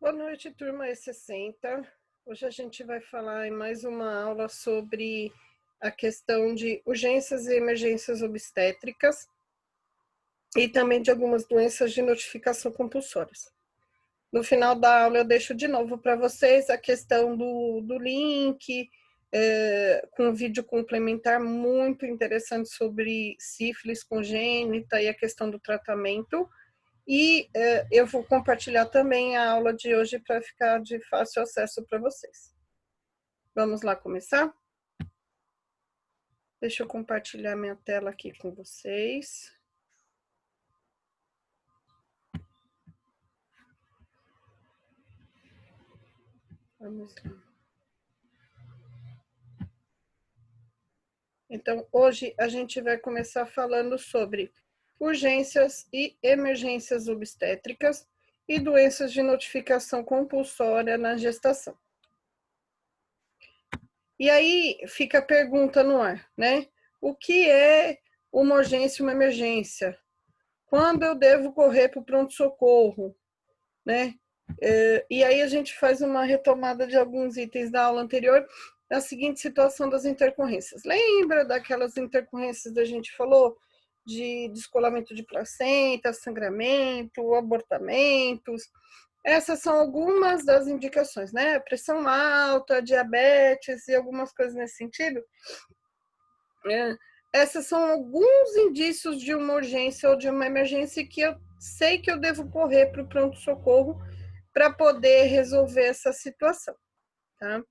Boa noite, turma E60. Hoje a gente vai falar em mais uma aula sobre a questão de urgências e emergências obstétricas e também de algumas doenças de notificação compulsórias. No final da aula eu deixo de novo para vocês a questão do link, com um vídeo complementar muito interessante sobre sífilis congênita e a questão do tratamento. E eu vou compartilhar também a aula de hoje para ficar de fácil acesso para vocês. Vamos lá começar? Deixa eu compartilhar minha tela aqui com vocês. Vamos lá. Então, hoje a gente vai começar falando sobre urgências e emergências obstétricas e doenças de notificação compulsória na gestação. E aí fica a pergunta no ar, né? O que é uma urgência e uma emergência? Quando eu devo correr para o pronto-socorro, né? E aí a gente faz uma retomada de alguns itens da aula anterior, na seguinte situação das intercorrências. Lembra daquelas intercorrências que a gente falou? De descolamento de placenta, sangramento, abortamentos. Essas são algumas das indicações, né? Pressão alta, diabetes e algumas coisas nesse sentido. Essas são alguns indícios de uma urgência ou de uma emergência que eu sei que eu devo correr para o pronto-socorro para poder resolver essa situação, tá?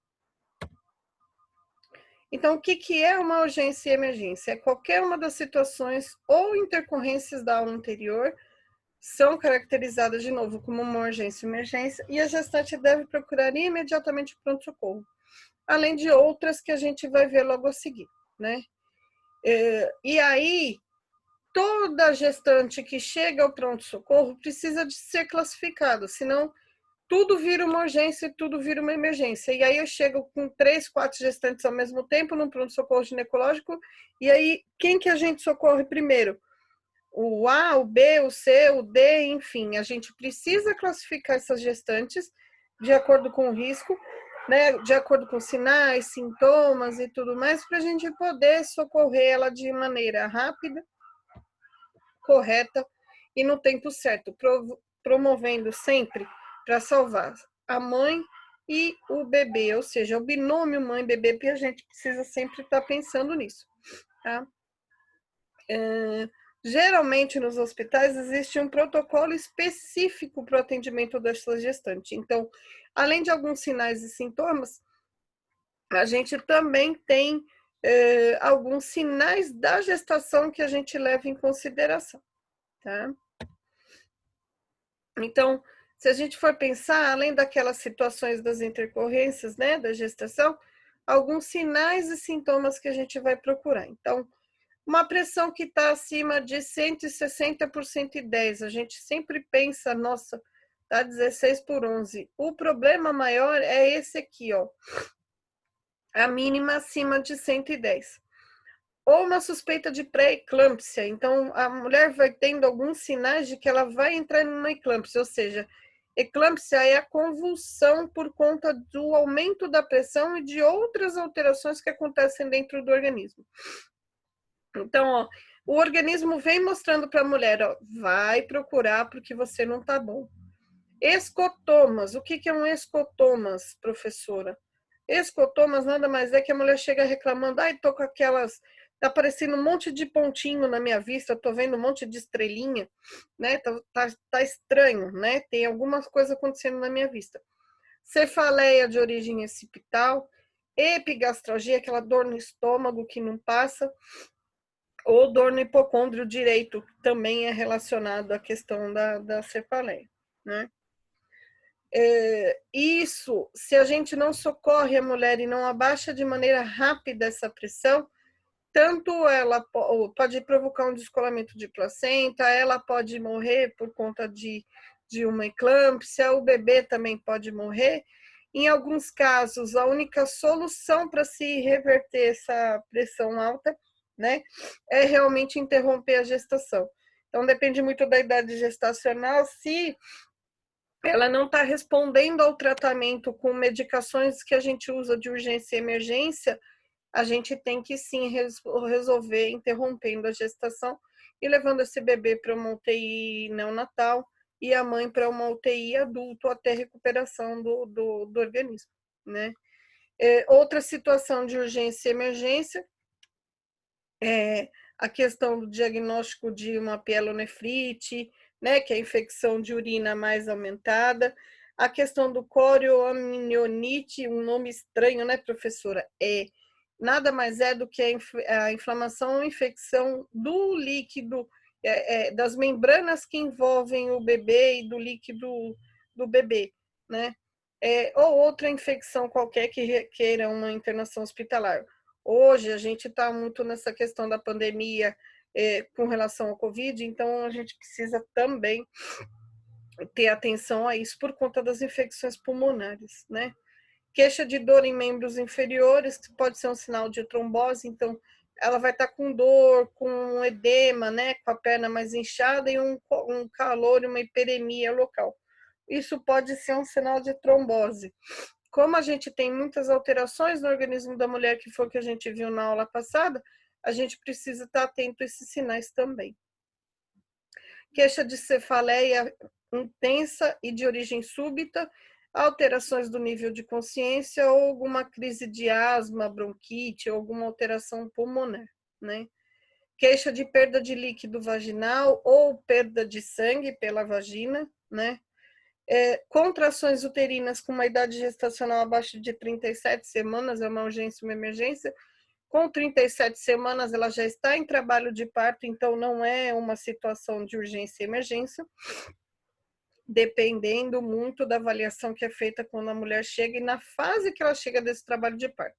Então, o que é uma urgência e emergência? É qualquer uma das situações ou intercorrências da aula anterior são caracterizadas, de novo, como uma urgência e emergência, e a gestante deve procurar imediatamente o pronto-socorro, além de outras que a gente vai ver logo a seguir, né? E aí, toda gestante que chega ao pronto-socorro precisa de ser classificado, senão tudo vira uma urgência e tudo vira uma emergência. E aí eu chego com 3, 4 gestantes ao mesmo tempo num pronto-socorro ginecológico, e aí quem que a gente socorre primeiro? O A, o B, o C, o D, enfim, a gente precisa classificar essas gestantes de acordo com o risco, né, de acordo com sinais, sintomas e tudo mais, para a gente poder socorrer ela de maneira rápida, correta e no tempo certo, promovendo sempre para salvar a mãe e o bebê, ou seja, o binômio mãe-bebê, porque a gente precisa sempre estar pensando nisso, tá? Geralmente nos hospitais existe um protocolo específico para o atendimento dessa gestante. Então, além de alguns sinais e sintomas, a gente também tem alguns sinais da gestação que a gente leva em consideração, tá? Então, se a gente for pensar, além daquelas situações das intercorrências, né, da gestação, alguns sinais e sintomas que a gente vai procurar. Então, uma pressão que está acima de 160 por 110, a gente sempre pensa, nossa, tá 16 por 11. O problema maior é esse aqui, ó, a mínima acima de 110. Ou uma suspeita de pré-eclâmpsia, então a mulher vai tendo alguns sinais de que ela vai entrar numa eclâmpsia, ou seja, eclâmpsia é a convulsão por conta do aumento da pressão e de outras alterações que acontecem dentro do organismo. Então, ó, o organismo vem mostrando para a mulher, ó, vai procurar porque você não tá bom. Escotomas, o que é um escotomas, professora? Escotomas nada mais é que a mulher chega reclamando, ai, tô com aquelas, tá aparecendo um monte de pontinho na minha vista, tô vendo um monte de estrelinha, né? Tá estranho, né? Tem algumas coisas acontecendo na minha vista. Cefaleia de origem occipital, epigastralgia, aquela dor no estômago que não passa, ou dor no hipocôndrio direito, que também é relacionado à questão da cefaleia, né? Isso, se a gente não socorre a mulher e não abaixa de maneira rápida essa pressão, tanto ela pode provocar um descolamento de placenta, ela pode morrer por conta de uma eclâmpsia, o bebê também pode morrer. Em alguns casos, a única solução para se reverter essa pressão alta, né, é realmente interromper a gestação. Então, depende muito da idade gestacional. Se ela não está respondendo ao tratamento com medicações que a gente usa de urgência e emergência, a gente tem que sim resolver interrompendo a gestação e levando esse bebê para uma UTI neonatal e a mãe para uma UTI adulto até recuperação do organismo, né? Outra situação de urgência e emergência é a questão do diagnóstico de uma pielonefrite, né, que é a infecção de urina mais aumentada, a questão do corioamnionite, um nome estranho, né, professora? Nada mais é do que a inflamação ou infecção do líquido, das membranas que envolvem o bebê e do líquido do bebê, né? Ou outra infecção qualquer que requeira uma internação hospitalar. Hoje a gente está muito nessa questão da pandemia com relação ao Covid, então a gente precisa também ter atenção a isso por conta das infecções pulmonares, né? Queixa de dor em membros inferiores, que pode ser um sinal de trombose, então ela vai estar com dor, com um edema, né, com a perna mais inchada e um calor e uma hiperemia local. Isso pode ser um sinal de trombose. Como a gente tem muitas alterações no organismo da mulher, que foi o que a gente viu na aula passada, a gente precisa estar atento a esses sinais também. Queixa de cefaleia intensa e de origem súbita, alterações do nível de consciência ou alguma crise de asma, bronquite ou alguma alteração pulmonar, né? Queixa de perda de líquido vaginal ou perda de sangue pela vagina, né? Contrações uterinas com uma idade gestacional abaixo de 37 semanas, é uma urgência, uma emergência. Com 37 semanas, ela já está em trabalho de parto, então não é uma situação de urgência e emergência, dependendo muito da avaliação que é feita quando a mulher chega e na fase que ela chega desse trabalho de parto.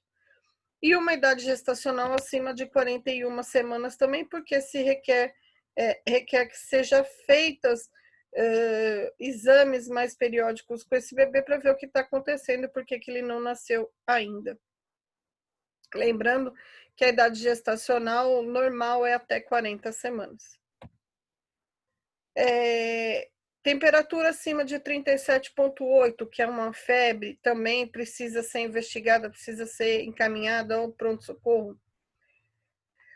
E uma idade gestacional acima de 41 semanas também, porque se requer que seja feitas exames mais periódicos com esse bebê para ver o que está acontecendo e por que ele não nasceu ainda. Lembrando que a idade gestacional normal é até 40 semanas. Temperatura acima de 37,8, que é uma febre, também precisa ser investigada, precisa ser encaminhada ao pronto-socorro.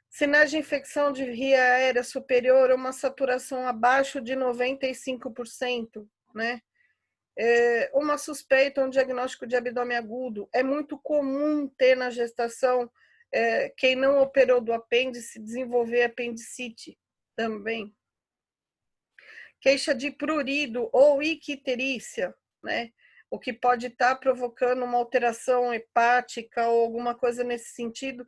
Sinais de infecção de via aérea superior a uma saturação abaixo de 95%, né? Uma suspeita, um diagnóstico de abdômen agudo. É muito comum ter na gestação, quem não operou do apêndice, desenvolver apendicite também. Queixa de prurido ou icterícia, né? O que pode estar provocando uma alteração hepática ou alguma coisa nesse sentido,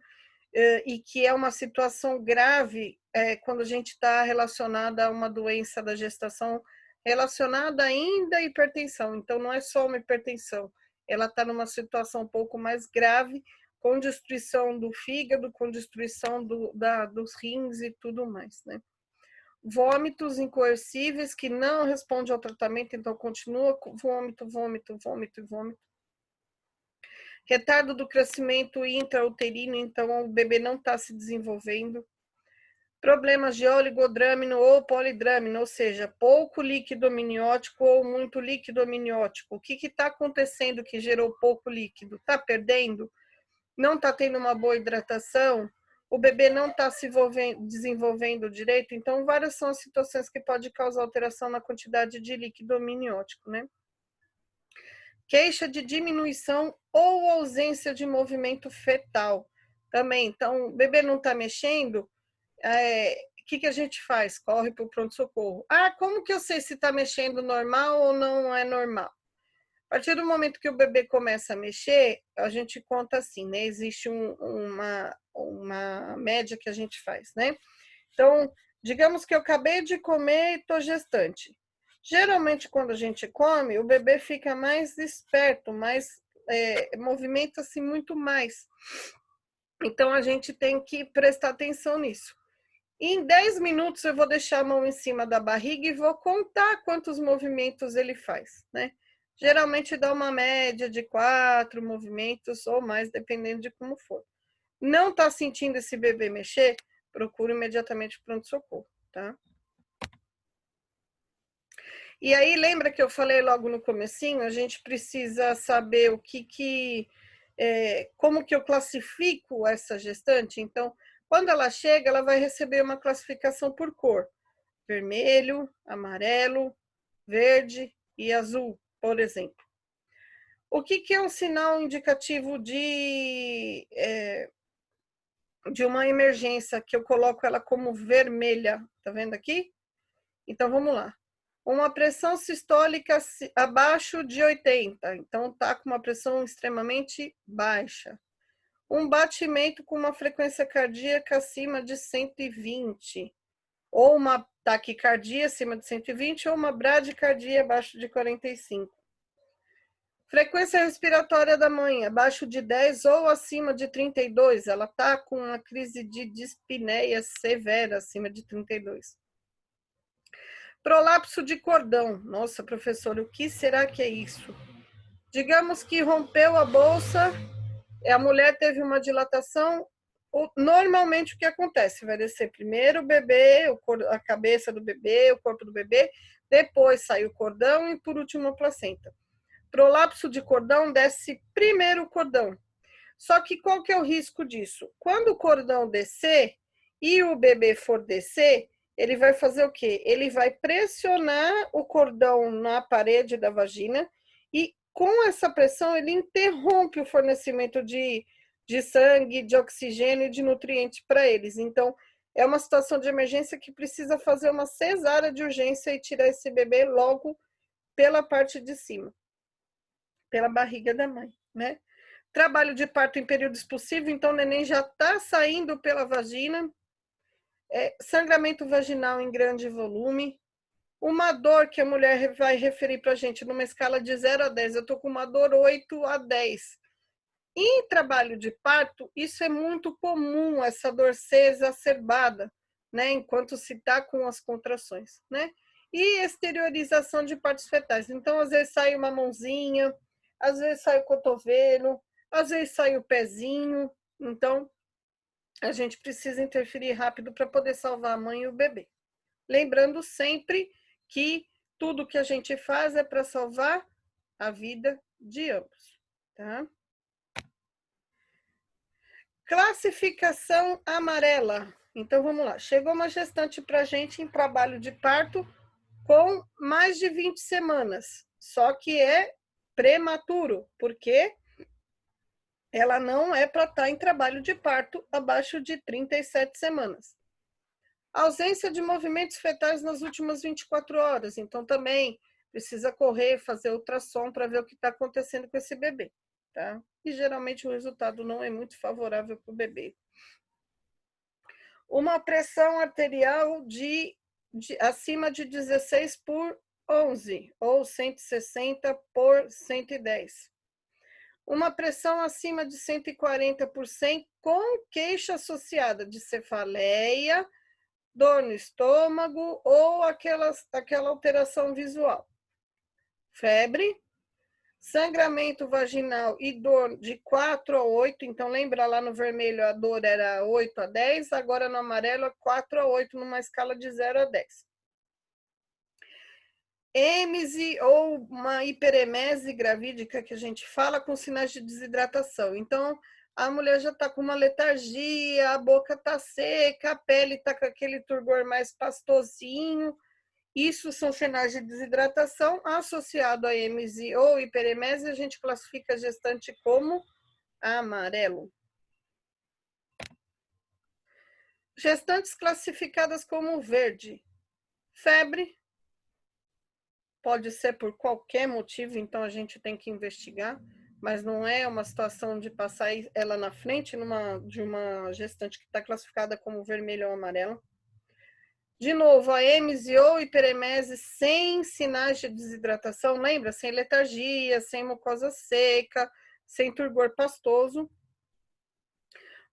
e que é uma situação grave quando a gente está relacionada a uma doença da gestação relacionada ainda à hipertensão. Então, não é só uma hipertensão, ela está numa situação um pouco mais grave, com destruição do fígado, com destruição dos rins e tudo mais, né? Vômitos incoercíveis que não respondem ao tratamento, então continua com vômito, vômito, vômito e vômito. Retardo do crescimento intrauterino, então o bebê não está se desenvolvendo. Problemas de oligodrâmino ou polidrâmino, ou seja, pouco líquido amniótico ou muito líquido amniótico. O que está acontecendo que gerou pouco líquido? Está perdendo? Não está tendo uma boa hidratação? O bebê não está se desenvolvendo direito? Então, várias são as situações que podem causar alteração na quantidade de líquido amniótico, né? Queixa de diminuição ou ausência de movimento fetal também. Então, o bebê não está mexendo, o que a gente faz? Corre para o pronto-socorro. Como que eu sei se está mexendo normal ou não é normal? A partir do momento que o bebê começa a mexer, a gente conta assim, né? Existe uma média que a gente faz, né? Então, digamos que eu acabei de comer e estou gestante. Geralmente, quando a gente come, o bebê fica mais esperto, movimenta-se muito mais. Então, a gente tem que prestar atenção nisso. Em 10 minutos, eu vou deixar a mão em cima da barriga e vou contar quantos movimentos ele faz, né? Geralmente dá uma média de 4 movimentos ou mais, dependendo de como for. Não está sentindo esse bebê mexer? Procure imediatamente o pronto-socorro, tá? E aí, lembra que eu falei logo no comecinho, a gente precisa saber como que eu classifico essa gestante. Então, quando ela chega, ela vai receber uma classificação por cor: vermelho, amarelo, verde e azul, por exemplo. O que é um sinal indicativo de uma emergência, que eu coloco ela como vermelha? Tá vendo aqui? Então, vamos lá. Uma pressão sistólica abaixo de 80, então tá com uma pressão extremamente baixa. Um batimento com uma frequência cardíaca acima de 120, ou uma taquicardia acima de 120, ou uma bradicardia abaixo de 45. Frequência respiratória da mãe abaixo de 10 ou acima de 32, ela tá com uma crise de dispneia severa acima de 32. Prolapso de cordão. Nossa, professor, o que será que é isso? Digamos que rompeu a bolsa, a mulher teve uma dilatação. Normalmente o que acontece? Vai descer primeiro o bebê, a cabeça do bebê, o corpo do bebê, depois sai o cordão e por último a placenta. Prolapso de cordão, desce primeiro o cordão. Só que qual que é o risco disso? Quando o cordão descer e o bebê for descer, ele vai fazer o quê? Ele vai pressionar o cordão na parede da vagina e com essa pressão ele interrompe o fornecimento de sangue, de oxigênio e de nutrientes para eles. Então, é uma situação de emergência que precisa fazer uma cesárea de urgência e tirar esse bebê logo pela parte de cima, pela barriga da mãe, né? Trabalho de parto em período expulsivo, então o neném já está saindo pela vagina. Sangramento vaginal em grande volume. Uma dor que a mulher vai referir para a gente numa escala de 0 a 10. Eu estou com uma dor 8 a 10. Em trabalho de parto, isso é muito comum, essa dor ser exacerbada, né? Enquanto se está com as contrações, né? E exteriorização de partos fetais. Então, às vezes sai uma mãozinha, às vezes sai o cotovelo, às vezes sai o pezinho. Então, a gente precisa interferir rápido para poder salvar a mãe e o bebê. Lembrando sempre que tudo que a gente faz é para salvar a vida de ambos, tá? Classificação amarela. Então, vamos lá. Chegou uma gestante para a gente em trabalho de parto com mais de 20 semanas. Só que é prematuro, porque ela não é para estar em trabalho de parto abaixo de 37 semanas. Ausência de movimentos fetais nas últimas 24 horas. Então, também precisa correr, fazer ultrassom para ver o que está acontecendo com esse bebê, tá? E geralmente o resultado não é muito favorável para o bebê. Uma pressão arterial acima de 16 por 11, ou 160 por 110. Uma pressão acima de 140 por 100 com queixa associada de cefaleia, dor no estômago ou aquela alteração visual. Febre, sangramento vaginal e dor de 4 a 8, então lembra lá no vermelho a dor era 8 a 10, agora no amarelo é 4 a 8, numa escala de 0 a 10. Êmese ou uma hiperemese gravídica, que a gente fala, com sinais de desidratação. Então, a mulher já está com uma letargia, a boca está seca, a pele está com aquele turgor mais pastosinho. Isso são sinais de desidratação associado a êmese ou hiperemese. A gente classifica a gestante como amarelo. Gestantes classificadas como verde. Febre. Pode ser por qualquer motivo, então a gente tem que investigar, mas não é uma situação de passar ela na frente de uma gestante que está classificada como vermelho ou amarelo. De novo, a êmese ou hiperemese sem sinais de desidratação, lembra? Sem letargia, sem mucosa seca, sem turgor pastoso.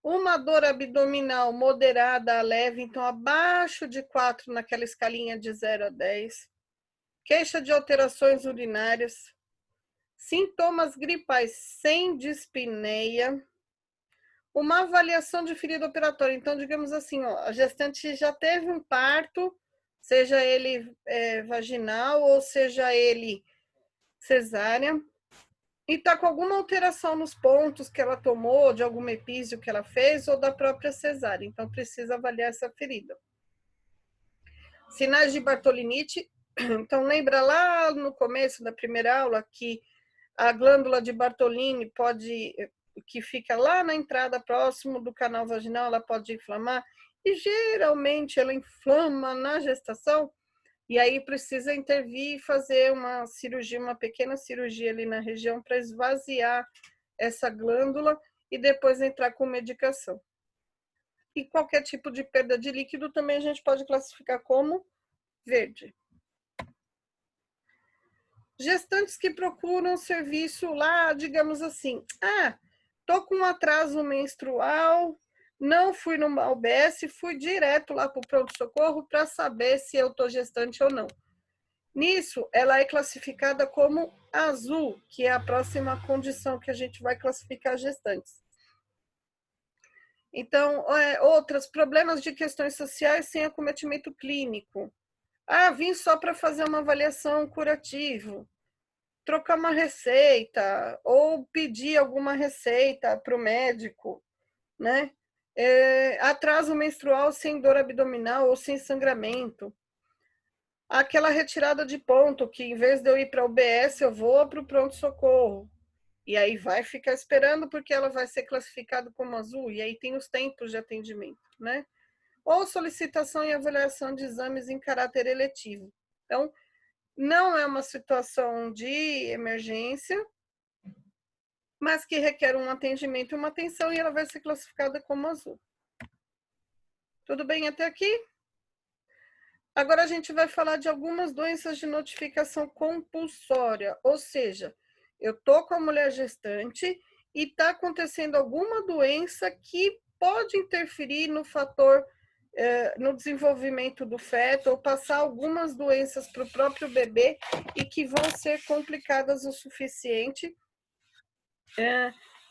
Uma dor abdominal moderada a leve, então abaixo de 4 naquela escalinha de 0 a 10. Queixa de alterações urinárias. Sintomas gripais sem dispneia. Uma avaliação de ferida operatória. Então, digamos assim, ó, a gestante já teve um parto, seja ele vaginal ou seja ele cesárea, e está com alguma alteração nos pontos que ela tomou, de algum epísio que ela fez, ou da própria cesárea. Então, precisa avaliar essa ferida. Sinais de Bartolinite. Então, lembra lá no começo da primeira aula que a glândula de Bartolini que fica lá na entrada próximo do canal vaginal, ela pode inflamar, e geralmente ela inflama na gestação, e aí precisa intervir e fazer uma cirurgia, uma pequena cirurgia ali na região para esvaziar essa glândula e depois entrar com medicação. E qualquer tipo de perda de líquido também a gente pode classificar como verde. Gestantes que procuram serviço lá, digamos assim, tô com um atraso menstrual, não fui no UBS, fui direto lá para o pronto-socorro para saber se eu tô gestante ou não. Nisso, ela é classificada como azul, que é a próxima condição que a gente vai classificar gestantes. Então, outros problemas de questões sociais sem acometimento clínico. Vim só para fazer uma avaliação curativa, trocar uma receita ou pedir alguma receita para o médico, né? Atraso menstrual sem dor abdominal ou sem sangramento. Aquela retirada de ponto, que em vez de eu ir para o UBS, eu vou para o pronto-socorro. E aí vai ficar esperando porque ela vai ser classificada como azul, e aí tem os tempos de atendimento, né? Ou solicitação e avaliação de exames em caráter eletivo. Então, não é uma situação de emergência, mas que requer um atendimento e uma atenção, e ela vai ser classificada como azul. Tudo bem até aqui? Agora a gente vai falar de algumas doenças de notificação compulsória, ou seja, eu tô com a mulher gestante e está acontecendo alguma doença que pode interferir no fator, no desenvolvimento do feto, ou passar algumas doenças para o próprio bebê e que vão ser complicadas o suficiente,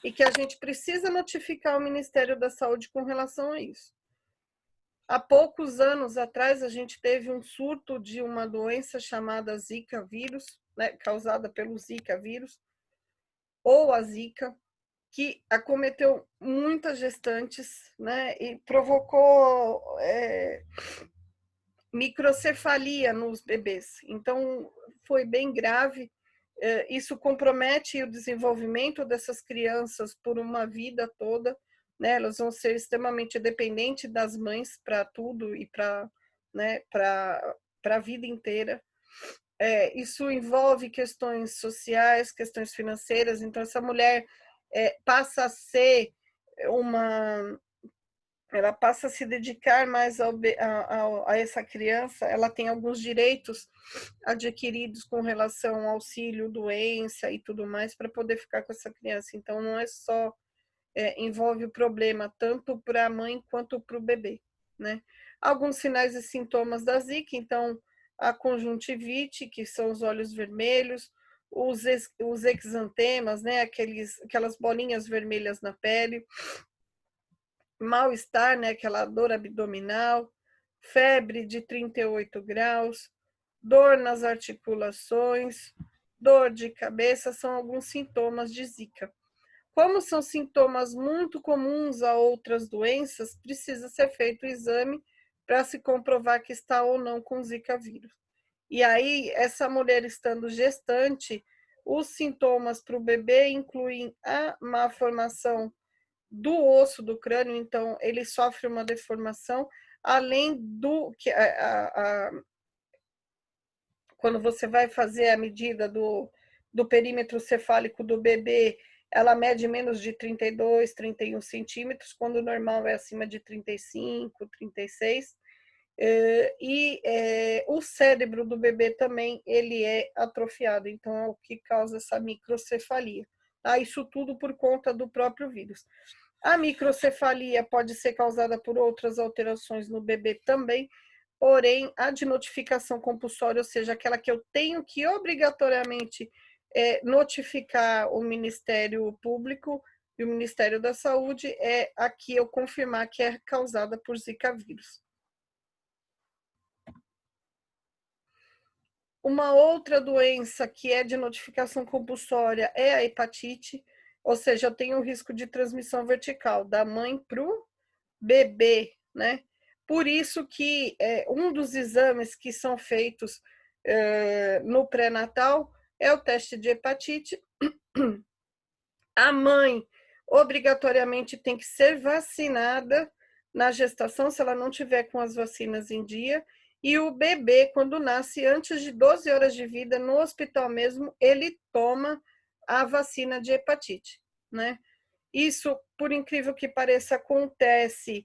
e que a gente precisa notificar o Ministério da Saúde com relação a isso. Há poucos anos atrás, a gente teve um surto de uma doença chamada Zika vírus, né, causada pelo Zika vírus, ou a Zika, que acometeu muitas gestantes, né, e provocou microcefalia nos bebês. Então, foi bem grave. Isso compromete o desenvolvimento dessas crianças por uma vida toda, né? Elas vão ser extremamente dependentes das mães para tudo e para, né, para a vida inteira. Isso envolve questões sociais, questões financeiras. Então, essa mulher passa a ser ela passa a se dedicar mais a essa criança, ela tem alguns direitos adquiridos com relação ao auxílio, doença e tudo mais, para poder ficar com essa criança. Então, não é só, envolve o problema tanto para a mãe quanto para o bebê, né? Alguns sinais e sintomas da Zika, então, a conjuntivite, que são os olhos vermelhos, os exantemas, né? Aquelas bolinhas vermelhas na pele, mal-estar, né, aquela dor abdominal, febre de 38 graus, dor nas articulações, dor de cabeça, são alguns sintomas de Zika. Como são sintomas muito comuns a outras doenças, precisa ser feito o exame para se comprovar que está ou não com Zika vírus. E aí, essa mulher estando gestante, os sintomas para o bebê incluem a má formação do osso do crânio, então ele sofre uma deformação, além do que quando você vai fazer a medida do perímetro cefálico do bebê, ela mede menos de 32, 31 centímetros, quando o normal é acima de 35, 36. O cérebro do bebê também ele é atrofiado, então é o que causa essa microcefalia. Tá? Isso tudo por conta do próprio vírus. A microcefalia pode ser causada por outras alterações no bebê também, porém, a de notificação compulsória, ou seja, aquela que eu tenho que obrigatoriamente notificar o Ministério Público e o Ministério da Saúde, é a que eu confirmar que é causada por Zika vírus. Uma outra doença que é de notificação compulsória é a hepatite, ou seja, eu tenho o risco de transmissão vertical da mãe para o bebê, né? Por isso que um dos exames que são feitos no pré-natal é o teste de hepatite. A mãe obrigatoriamente tem que ser vacinada na gestação, se ela não tiver com as vacinas em dia, e o bebê, quando nasce, antes de 12 horas de vida, no hospital mesmo, ele toma a vacina de hepatite, né? Isso, por incrível que pareça, acontece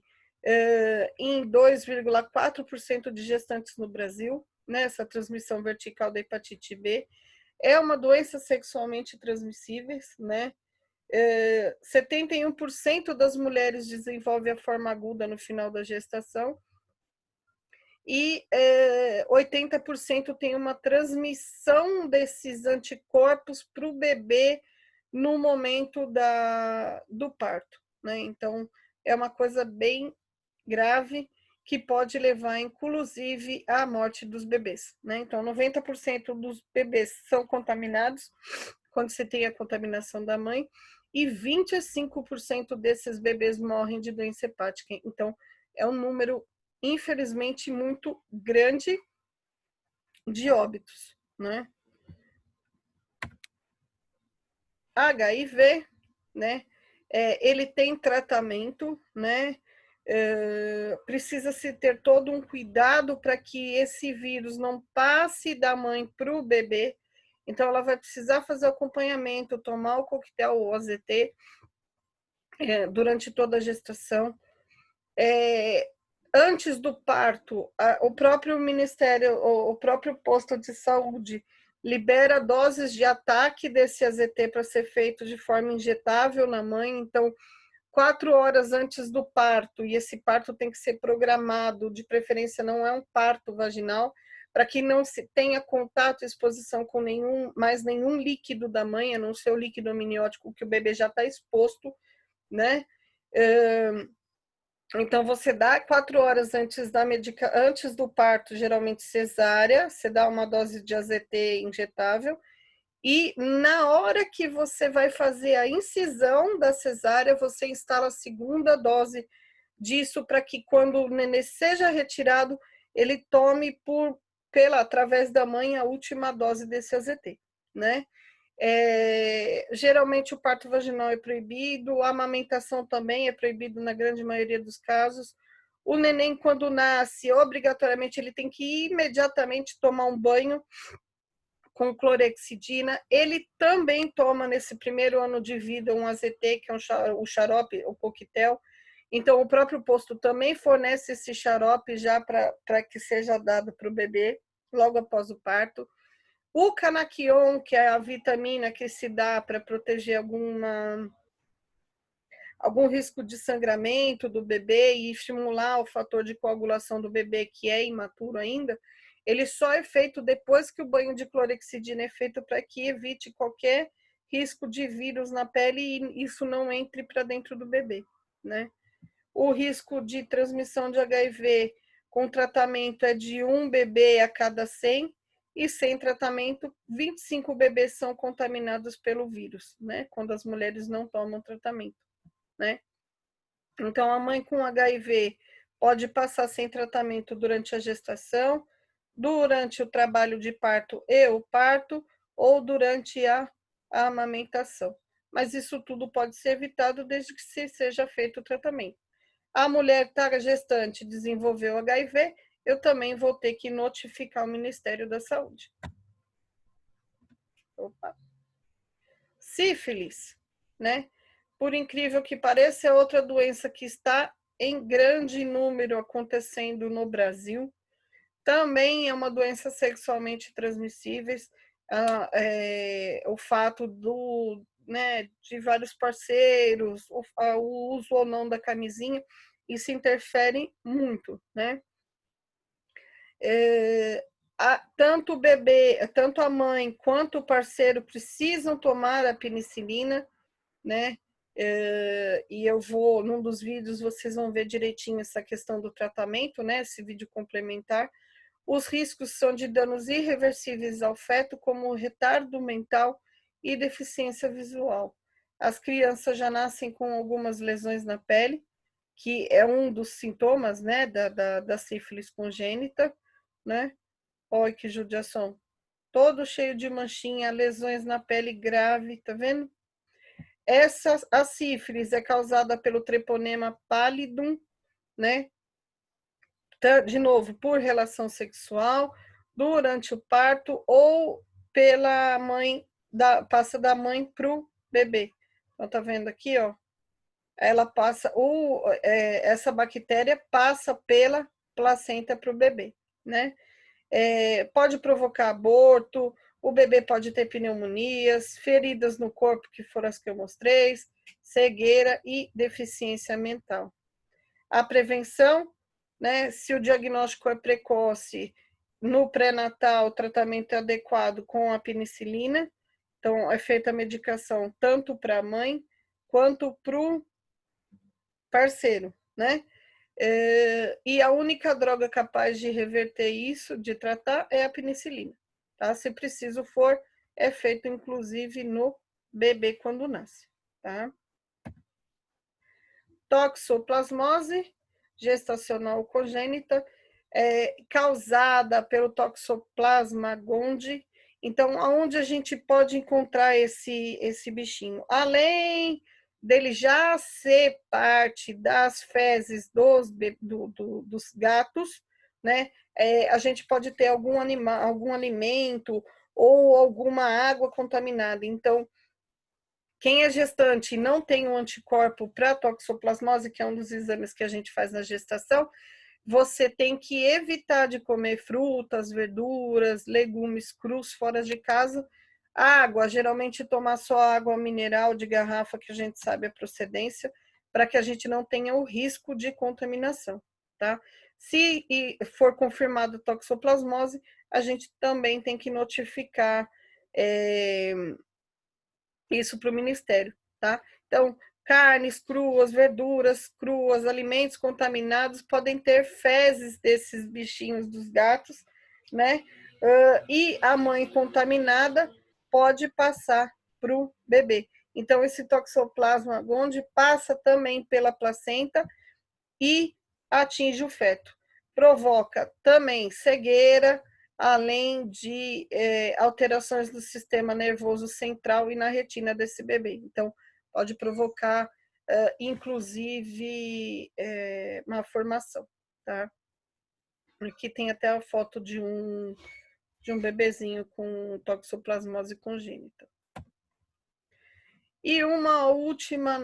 em 2,4% de gestantes no Brasil, né? Essa transmissão vertical da hepatite B. É uma doença sexualmente transmissível, né? 71% das mulheres desenvolve a forma aguda no final da gestação e 80% tem uma transmissão desses anticorpos para o bebê no momento do parto, né? Então, é uma coisa bem grave que pode levar, inclusive, à morte dos bebês, né? Então, 90% dos bebês são contaminados quando você tem a contaminação da mãe e 25% desses bebês morrem de doença hepática. Então, é um número, infelizmente, muito grande de óbitos, né? HIV, né? Ele tem tratamento, né? Precisa-se ter todo um cuidado para que esse vírus não passe da mãe para o bebê. Então, ela vai precisar fazer o acompanhamento, tomar o coquetel ou AZT durante toda a gestação. Antes do parto, o próprio Ministério, o próprio posto de saúde libera doses de ataque desse AZT para ser feito de forma injetável na mãe. Então, 4 horas antes do parto, e esse parto tem que ser programado, de preferência não é um parto vaginal, para que não se tenha contato e exposição com mais nenhum líquido da mãe, a não ser o líquido amniótico que o bebê já está exposto, né? Então, você dá 4 horas antes do parto, geralmente cesárea, você dá uma dose de AZT injetável, e na hora que você vai fazer a incisão da cesárea, você instala a segunda dose disso para que quando o nenê seja retirado, ele tome através da mãe a última dose desse AZT, né? Geralmente o parto vaginal é proibido, a amamentação também é proibido na grande maioria dos casos. O neném, quando nasce, obrigatoriamente ele tem que imediatamente tomar um banho com clorexidina. Ele também toma, nesse primeiro ano de vida, um AZT, que é o xarope, o coquetel. Então, o próprio posto também fornece esse xarope já para que seja dado para o bebê logo após o parto. O canaquion, que é a vitamina que se dá para proteger algum risco de sangramento do bebê e estimular o fator de coagulação do bebê, que é imaturo ainda, ele só é feito depois que o banho de clorexidina é feito para que evite qualquer risco de vírus na pele e isso não entre para dentro do bebê, né? O risco de transmissão de HIV com tratamento é de 1 bebê a cada 100 e sem tratamento, 25 bebês são contaminados pelo vírus, né? Quando as mulheres não tomam tratamento, né? Então, a mãe com HIV pode passar sem tratamento durante a gestação, durante o trabalho de parto e o parto, ou durante a amamentação. Mas isso tudo pode ser evitado desde que seja feito o tratamento. A mulher está gestante, desenvolveu HIV, eu também vou ter que notificar o Ministério da Saúde. Opa. Sífilis, né? Por incrível que pareça, é outra doença que está em grande número acontecendo no Brasil. Também é uma doença sexualmente transmissível. O fato de vários parceiros, o uso ou não da camisinha, isso interfere muito, né? Tanto o bebê, tanto a mãe quanto o parceiro precisam tomar a penicilina, né? E eu vou, num dos vídeos, vocês vão ver direitinho essa questão do tratamento, né? Esse vídeo complementar. Os riscos são de danos irreversíveis ao feto, como retardo mental e deficiência visual. As crianças já nascem com algumas lesões na pele, que é um dos sintomas, né, da sífilis congênita, né? Olha que judiação. Todo cheio de manchinha, lesões na pele grave, tá vendo? A sífilis é causada pelo treponema pallidum, né? De novo, por relação sexual, durante o parto ou pela mãe, passa da mãe pro bebê. Então, tá vendo aqui, ó? Ela passa, essa bactéria passa pela placenta para o bebê, né? Pode provocar aborto, o bebê pode ter pneumonias, feridas no corpo, que foram as que eu mostrei, cegueira e deficiência mental. A prevenção, né? Se o diagnóstico é precoce, no pré-natal, o tratamento é adequado com a penicilina. Então, é feita a medicação tanto para a mãe quanto para o parceiro, né? E a única droga capaz de reverter isso, de tratar, é a penicilina, tá? Se preciso for, é feito inclusive no bebê quando nasce, tá? Toxoplasmose gestacional congênita, causada pelo Toxoplasma gondii. Então, aonde a gente pode encontrar esse bichinho? Além dele já ser parte das fezes dos gatos, né? A gente pode ter algum alimento ou alguma água contaminada. Então, quem é gestante e não tem um anticorpo para toxoplasmose, que é um dos exames que a gente faz na gestação, você tem que evitar de comer frutas, verduras, legumes crus fora de casa. Água, geralmente tomar só água mineral de garrafa, que a gente sabe a procedência, para que a gente não tenha o risco de contaminação, tá? Se for confirmado toxoplasmose, a gente também tem que notificar isso para o Ministério, tá? Então, carnes cruas, verduras cruas, alimentos contaminados podem ter fezes desses bichinhos dos gatos, né? E a mãe contaminada pode passar para o bebê. Então, esse Toxoplasma gondii passa também pela placenta e atinge o feto. Provoca também cegueira, além de alterações do sistema nervoso central e na retina desse bebê. Então, pode provocar, inclusive, malformação, tá? Aqui tem até a foto de um bebezinho com toxoplasmose congênita. E uma última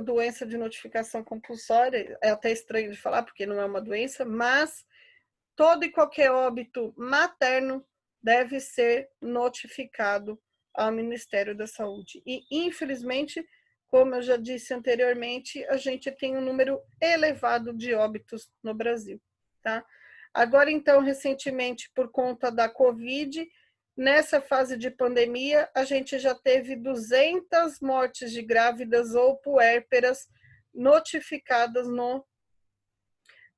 doença de notificação compulsória, é até estranho de falar, porque não é uma doença, mas todo e qualquer óbito materno deve ser notificado ao Ministério da Saúde. E, infelizmente, como eu já disse anteriormente, a gente tem um número elevado de óbitos no Brasil, tá? Agora, então, recentemente, por conta da Covid, nessa fase de pandemia, a gente já teve 200 mortes de grávidas ou puérperas notificadas no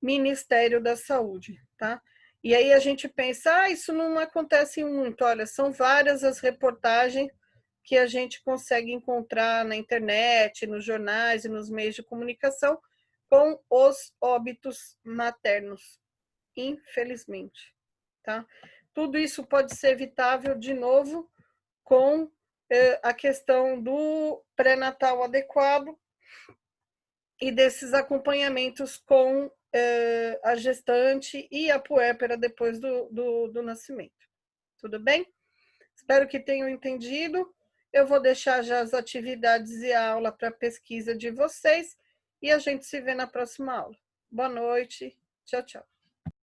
Ministério da Saúde, tá? E aí a gente pensa, isso não acontece muito. Olha, são várias as reportagens que a gente consegue encontrar na internet, nos jornais e nos meios de comunicação com os óbitos maternos, infelizmente, tá? Tudo isso pode ser evitável, de novo, com a questão do pré-natal adequado e desses acompanhamentos com a gestante e a puérpera depois do nascimento. Tudo bem? Espero que tenham entendido. Eu vou deixar já as atividades e a aula para pesquisa de vocês e a gente se vê na próxima aula. Boa noite. Tchau, tchau.